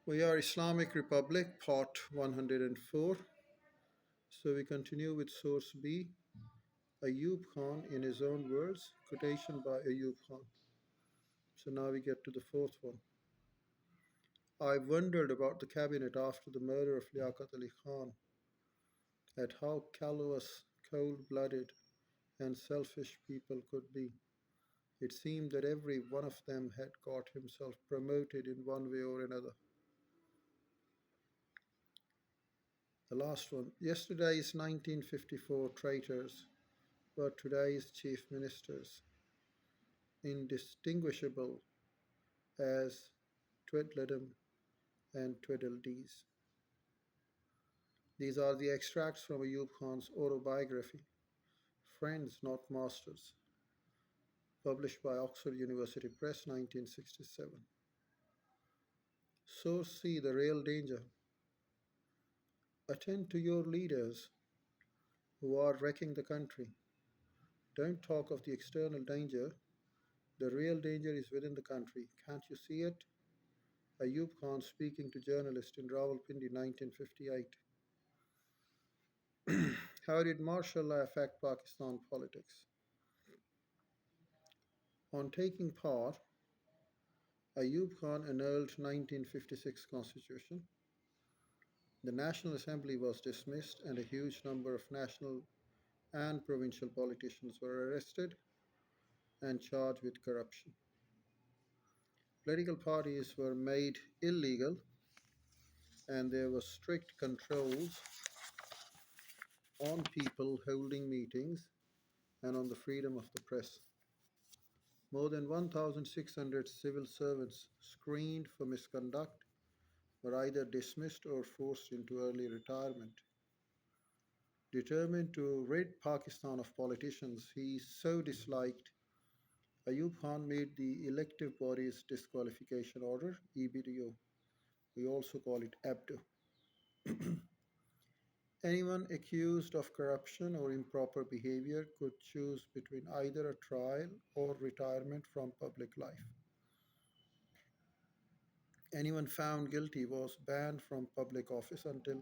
We are Islamic Republic, part 104. So we continue with source B, Ayub Khan in his own words, quotation by Ayub Khan. So now we get to the fourth one. I wondered about the cabinet after the murder of Liaquat Ali Khan, at how callous, cold blooded, and selfish people could be. It seemed that every one of them had got himself promoted in one way or another. The last one. Yesterday's 1954 traitors were today's chief ministers, indistinguishable as Tweedledum and Tweedledees. These are the extracts from Ayub Khan's autobiography, Friends Not Masters, published by Oxford University Press, 1967. So see the real danger. Attend to your leaders who are wrecking the country. Don't talk of the external danger. The real danger is within the country. Can't you see it? Ayub Khan speaking to journalists in Rawalpindi, 1958. How did martial law affect Pakistan politics? On taking power, Ayub Khan annulled 1956 constitution. The National Assembly was dismissed and a huge number of national and provincial politicians were arrested and charged with corruption. Political parties were made illegal and there were strict controls on people holding meetings and on the freedom of the press. More than 1,600 civil servants screened for misconduct were either dismissed or forced into early retirement. Determined to rid Pakistan of politicians he so disliked, Ayub Khan made the Elective Bodies Disqualification Order, EBDO. We also call it ABDO. Anyone accused of corruption or improper behavior could choose between either a trial or retirement from public life. Anyone found guilty was banned from public office until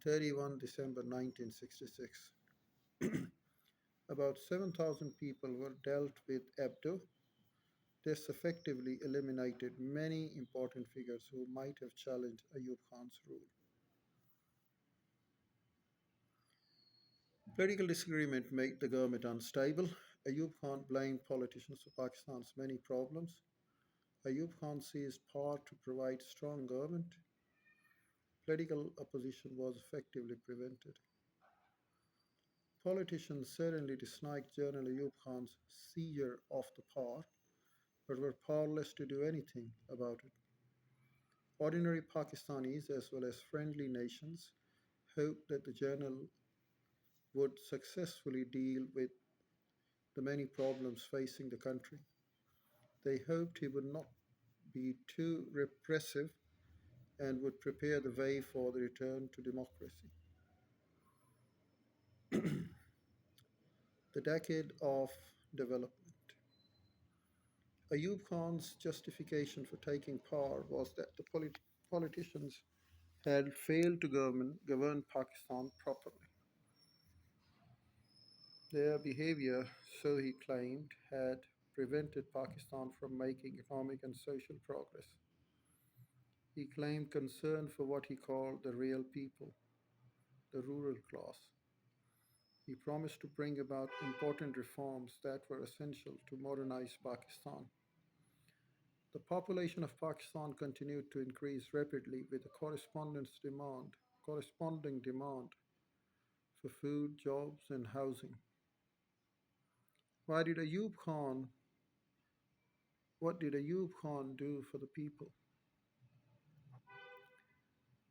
31 December 1966. About 7,000 people were dealt with Abdo. This effectively eliminated many important figures who might have challenged Ayub Khan's rule. Political disagreement made the government unstable. Ayub Khan blamed politicians for Pakistan's many problems. Ayub Khan seized power to provide strong government. Political opposition was effectively prevented. Politicians certainly disliked General Ayub Khan's seizure of the power, but were powerless to do anything about it. Ordinary Pakistanis, as well as friendly nations, hoped that the general would successfully deal with the many problems facing the country. They hoped he would not be too repressive and would prepare the way for the return to democracy. The decade of development. Ayub Khan's justification for taking power was that the politicians had failed to govern Pakistan properly. Their behavior, so he claimed, had prevented Pakistan from making economic and social progress. He claimed concern for what he called the real people, the rural class. He promised to bring about important reforms that were essential to modernize Pakistan. The population of Pakistan continued to increase rapidly with a corresponding demand for food, jobs, and housing. Why did Ayub Khan what did Ayub Khan do for the people?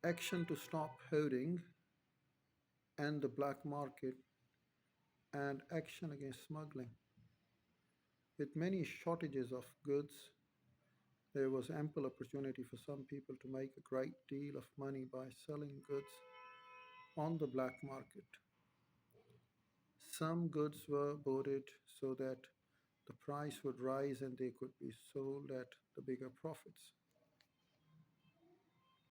Action to stop hoarding and the black market and action against smuggling. With many shortages of goods, there was ample opportunity for some people to make a great deal of money by selling goods on the black market. Some goods were boarded so that the price would rise and they could be sold at the bigger profits.